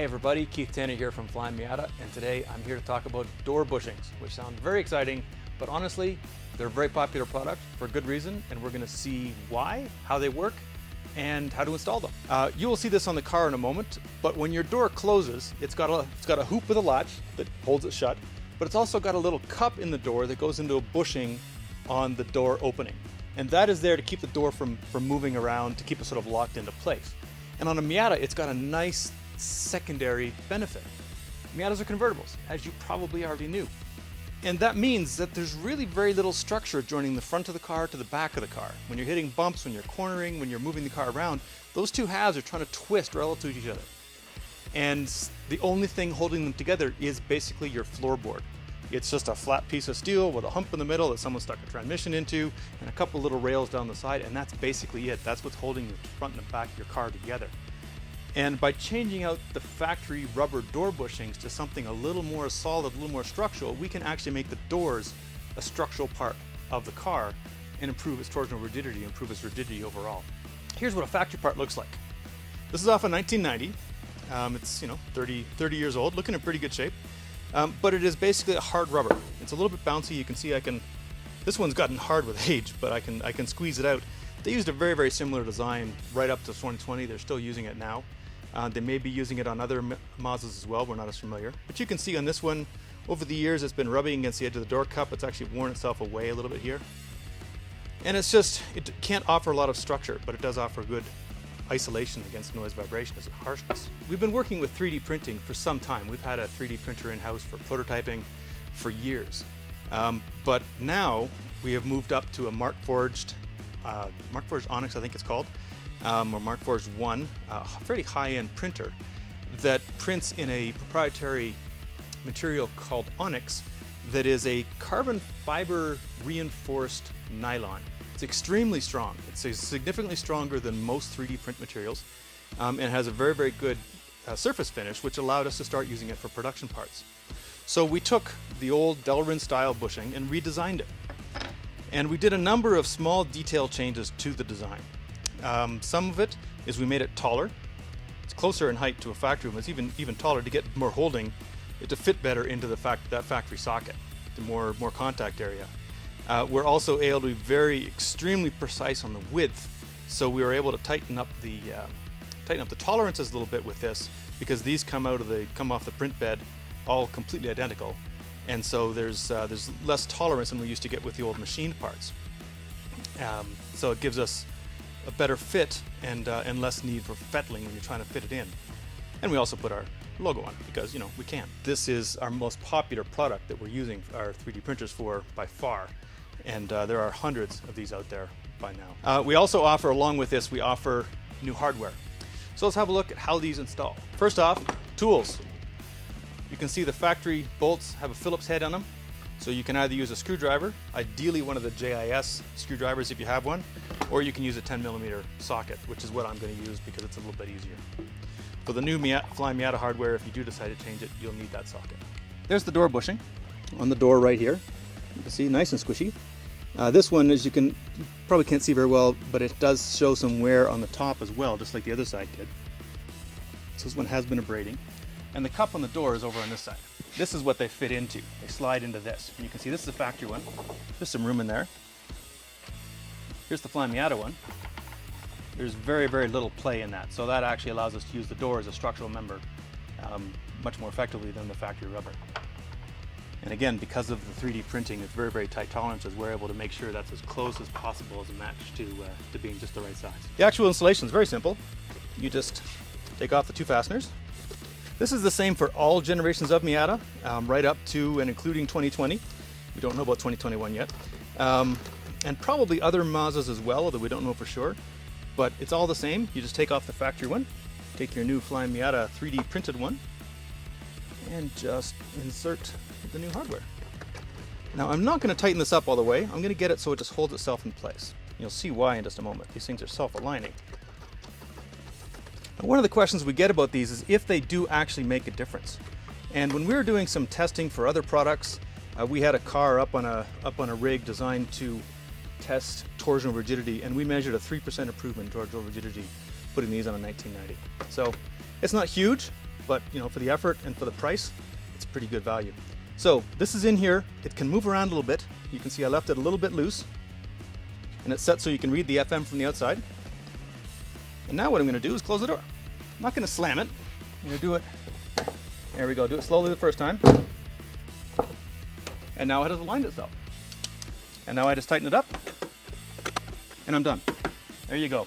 everybody, Keith Tanner here from Flyin Miata, and today I'm here to talk about door bushings, which sound very exciting, but honestly, they're a very popular product for good reason, and we're going to see why, how they work, and how to install them. You will see this on the car in a moment, but when your door closes, it's got a hoop with a latch that holds it shut, but it's also got a little cup in the door that goes into a bushing on the door opening. And that is there to keep the door from moving around, to keep it sort of locked into place. And on a Miata, it's got a nice secondary benefit. Miatas are convertibles, as you probably already knew. And that means that there's really very little structure joining the front of the car to the back of the car. When you're hitting bumps, when you're cornering, when you're moving the car around, those two halves are trying to twist relative to each other. And the only thing holding them together is basically your floorboard. It's just a flat piece of steel with a hump in the middle that someone stuck a transmission into and a couple little rails down the side, and that's basically it. That's what's holding the front and the back of your car together. And by changing out the factory rubber door bushings to something a little more solid, a little more structural, we can actually make the doors a structural part of the car and improve its torsional rigidity, improve its rigidity overall. Here's what a factory part looks like. This is off of 1990. It's 30 years old, looking in pretty good shape. But it is basically a hard rubber. It's a little bit bouncy. You can see this one's gotten hard with age, but I can squeeze it out. They used a very, very similar design right up to 2020. They're still using it now. They may be using it on other Mazdas as well. We're not as familiar. But you can see on this one, over the years, it's been rubbing against the edge of the door cup. It's actually worn itself away a little bit here. And it can't offer a lot of structure, but it does offer good isolation against noise, vibration, and harshness. We've been working with 3D printing for some time. We've had a 3D printer in-house for prototyping for years. But now we have moved up to a Markforged Onyx, I think it's called, or Markforged 1, a very high-end printer that prints in a proprietary material called Onyx that is a carbon fiber reinforced nylon. It's extremely strong. It's significantly stronger than most 3D print materials, and has a very, very good surface finish, which allowed us to start using it for production parts. So we took the old Delrin style bushing and redesigned it. And we did a number of small detail changes to the design. Some of it is we made it taller. It's closer in height to a factory one. It's even taller to get more holding, to fit better into that factory socket, the more contact area. We're also able to be extremely precise on the width, so we were able to tighten up the tolerances a little bit with this, because these come off the print bed all completely identical, and so there's less tolerance than we used to get with the old machined parts. So it gives us a better fit and less need for fettling when you're trying to fit it in. And we also put our logo on it because we can. This is our most popular product that we're using our 3D printers for by far. And there are hundreds of these out there by now. We also offer, along with this, we offer new hardware. So let's have a look at how these install. First off, tools. You can see the factory bolts have a Phillips head on them. So you can either use a screwdriver, ideally one of the JIS screwdrivers if you have one, or you can use a 10mm socket, which is what I'm going to use because it's a little bit easier. For the new Flyin Miata hardware, if you do decide to change it, you'll need that socket. There's the door bushing on the door right here. You can see, nice and squishy. This one, as you probably can't see very well, but it does show some wear on the top as well, just like the other side did. So this one has been abrading. And the cup on the door is over on this side. This is what they fit into. They slide into this. And you can see this is a factory one. There's some room in there. Here's the Flyin Miata one. There's very, very little play in that. So that actually allows us to use the door as a structural member much more effectively than the factory rubber. And again, because of the 3D printing, it's very, very tight tolerances, we're able to make sure that's as close as possible as a match to being just the right size. The actual installation is very simple. You just take off the two fasteners. This is the same for all generations of Miata, right up to and including 2020. We don't know about 2021 yet. And probably other Mazdas as well, although we don't know for sure. But it's all the same. You just take off the factory one, take your new Flyin Miata 3D printed one, and just insert the new hardware. Now I'm not going to tighten this up all the way. I'm going to get it so it just holds itself in place. You'll see why in just a moment. These things are self-aligning. Now, one of the questions we get about these is if they do actually make a difference. And when we were doing some testing for other products, we had a car up on a rig designed to test torsional rigidity, and we measured a 3% improvement in torsional rigidity putting these on a 1990. So it's not huge, but you know, for the effort and for the price, it's pretty good value. So this is in here. It can move around a little bit. You can see I left it a little bit loose, and it's set so you can read the FM from the outside. And now what I'm going to do is close the door. I'm not going to slam it. I'm going to do it. There we go. Do it slowly the first time. And now it has aligned itself. And now I just tighten it up, and I'm done. There you go.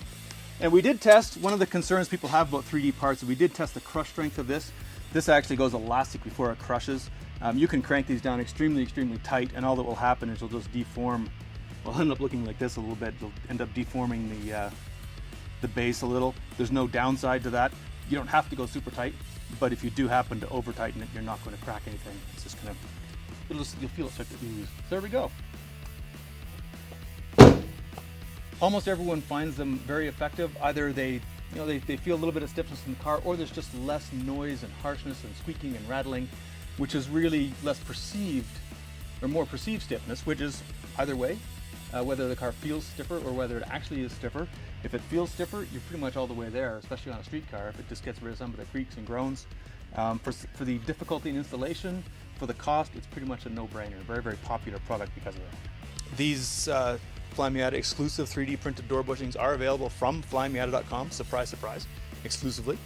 And we did test, one of the concerns people have about 3D parts, we did test the crush strength of this. This actually goes elastic before it crushes. You can crank these down extremely, extremely tight, and all that will happen is it'll just deform. It'll end up looking like this a little bit. It'll end up deforming the base a little. There's no downside to that. You don't have to go super tight, but if you do happen to over tighten it, you're not going to crack anything. It's just gonna, you'll feel it start to ooze. So there we go. Almost everyone finds them very effective. Either they feel a little bit of stiffness in the car, or there's just less noise and harshness and squeaking and rattling, which is really less perceived, or more perceived stiffness, which is either way, whether the car feels stiffer or whether it actually is stiffer. If it feels stiffer, you're pretty much all the way there, especially on a street car, if it just gets rid of some of the creaks and groans. For the difficulty in installation, for the cost, it's pretty much a no-brainer. Very, very popular product because of that. These Flyin Miata exclusive 3D printed door bushings are available from FlyinMiata.com, surprise, surprise, exclusively.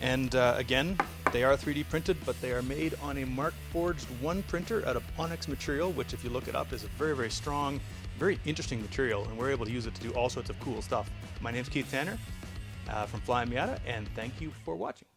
And again, they are 3D printed, but they are made on a Mark Forged 1 printer out of onyx material, which if you look it up is a very, very strong, very interesting material, and we're able to use it to do all sorts of cool stuff. My name's Keith Tanner from Flyin Miata, and thank you for watching.